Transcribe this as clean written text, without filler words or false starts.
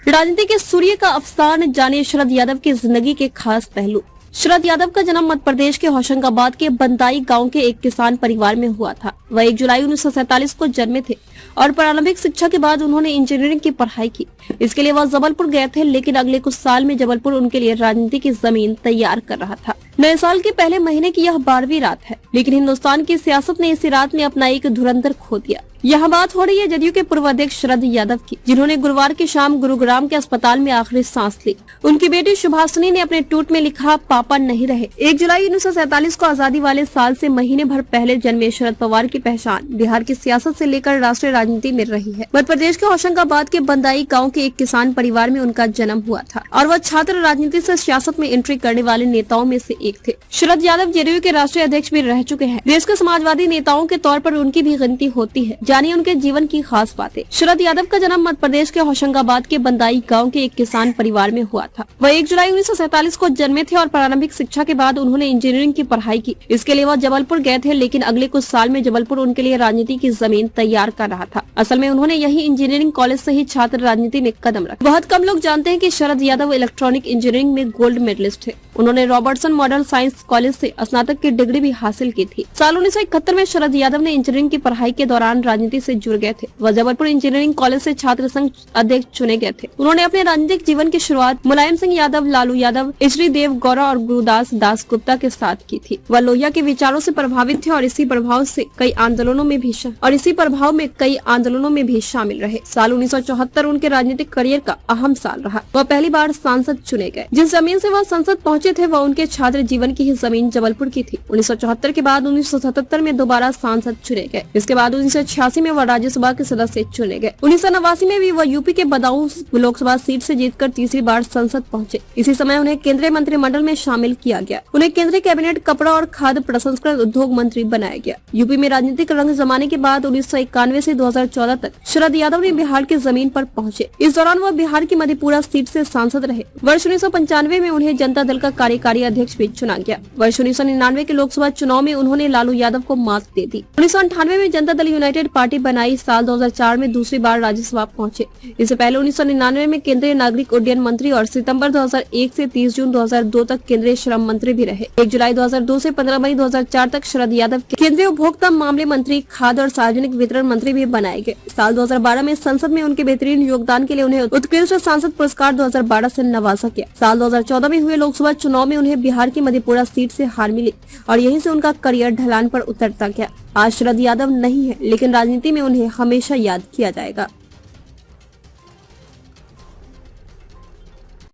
राजनीति के सूर्य का अफसान, जानिए शरद यादव की जिंदगी के खास पहलू। शरद यादव का जन्म मध्य प्रदेश के होशंगाबाद के बंदाई गांव के एक किसान परिवार में हुआ था। वह 1 जुलाई 1947 को जन्मे थे और प्रारंभिक शिक्षा के बाद उन्होंने इंजीनियरिंग की पढ़ाई की। इसके लिए वह जबलपुर गए थे, लेकिन अगले कुछ साल में जबलपुर उनके लिए राजनीति की जमीन तैयार कर रहा था। नए साल के पहले महीने की यह 12वीं रात है, लेकिन हिंदुस्तान की सियासत ने इसी रात में अपना एक धुरंधर खो दिया। यहाँ बात हो रही है जदयू के पूर्व अध्यक्ष शरद यादव की, जिन्होंने गुरुवार की शाम गुरुग्राम के अस्पताल में आखिरी सांस ली। उनकी बेटी सुभाषिनी ने अपने ट्वीट में लिखा, पापा नहीं रहे। 1 जुलाई 1947 को आजादी वाले साल से महीने भर पहले जन्मे शरद पवार की पहचान बिहार की सियासत से लेकर राष्ट्रीय राजनीति में रही है। मध्य प्रदेश के होशंगाबाद के बंदाई गाँव के एक किसान परिवार में उनका जन्म हुआ था और वह छात्र राजनीति से सियासत में एंट्री करने वाले नेताओं में से एक थे। शरद यादव जदयू के राष्ट्रीय अध्यक्ष भी रह चुके हैं। देश के समाजवादी नेताओं के तौर पर उनकी भी गिनती होती है। जानिए उनके जीवन की खास बातें। शरद यादव का जन्म मध्य प्रदेश के होशंगाबाद के बंदाई गांव के एक किसान परिवार में हुआ था। वह 1 जुलाई 1947 को जन्मे थे और प्रारंभिक शिक्षा के बाद उन्होंने इंजीनियरिंग की पढ़ाई की। इसके लिए वह जबलपुर गए थे, लेकिन अगले कुछ साल में जबलपुर उनके लिए राजनीति की जमीन तैयार कर रहा था। असल में उन्होंने यही इंजीनियरिंग कॉलेज से ही छात्र राजनीति में कदम रखा। बहुत कम लोग जानते हैं कि शरद यादव इलेक्ट्रॉनिक इंजीनियरिंग में गोल्ड मेडलिस्ट है। उन्होंने रॉबर्टसन मॉडल साइंस कॉलेज से स्नातक की डिग्री भी हासिल की थी। साल 1971 में शरद यादव ने इंजीनियरिंग की पढ़ाई के दौरान राजनीति से जुड़ गए थे। वह जबलपुर इंजीनियरिंग कॉलेज से छात्र संघ अध्यक्ष चुने गए थे। उन्होंने अपने राजनीतिक जीवन की शुरुआत मुलायम सिंह यादव, लालू यादव, एचडी देव गौड़ा और गुरुदास दास गुप्ता के साथ की थी। वह लोहिया के विचारों से प्रभावित थे और इसी प्रभाव में कई आंदोलनों में भी शामिल रहे। साल 1974 उनके राजनीतिक करियर का अहम साल रहा। वह पहली बार सांसद चुने गए। जिस जमीन से वह संसद पहुंचे थे वह उनके छात्र जीवन की ही जमीन जबलपुर की थी। 1974 के बाद 1977 में दोबारा सांसद चुने गए। इसके बाद 1986 में वह राज्यसभा के सदस्य चुने गए। 1989 में भी वह यूपी के बदायूं लोकसभा सीट से जीतकर तीसरी बार संसद पहुंचे। इसी समय उन्हें केंद्रीय मंत्रिमंडल में शामिल किया गया। उन्हें केंद्रीय कैबिनेट कपड़ा और खाद्य प्रसंस्करण उद्योग मंत्री बनाया गया। यूपी में राजनीतिक रंग जमाने के बाद 1991 से 2014 तक शरद यादव ने बिहार की जमीन पर पहुंचे। इस दौरान वह बिहार की मधेपुरा सीट से सांसद रहे। वर्ष 1995 में उन्हें जनता दल का कार्यकारी अध्यक्ष भी चुना गया। वर्ष 1999 के लोकसभा चुनाव में उन्होंने लालू यादव को मात दे दी। 1998 में जनता दल यूनाइटेड पार्टी बनाई। साल 2004 में दूसरी बार राज्यसभा पहुंचे। इससे पहले 1999 में केंद्रीय नागरिक उड्डयन मंत्री और सितंबर 2001 से 30 जून 2002 तक केंद्रीय श्रम मंत्री भी रहे। 1 जुलाई 2002 से 15 मई 2004 तक शरद यादव केंद्रीय उपभोक्ता मामले मंत्री, खाद्य और सार्वजनिक वितरण मंत्री भी बनाए गए। साल 2012 में संसद में उनके बेहतरीन योगदान के लिए उन्हें उत्कृष्ट सांसद पुरस्कार 2012 से नवाजा गया। साल 2014 में हुए लोकसभा चुनाव में उन्हें बिहार की मधेपुरा सीट से हार मिली और यहीं से उनका करियर ढलान पर उतरता गया। आज शरद यादव नहीं है, लेकिन राजनीति में उन्हें हमेशा याद किया जाएगा।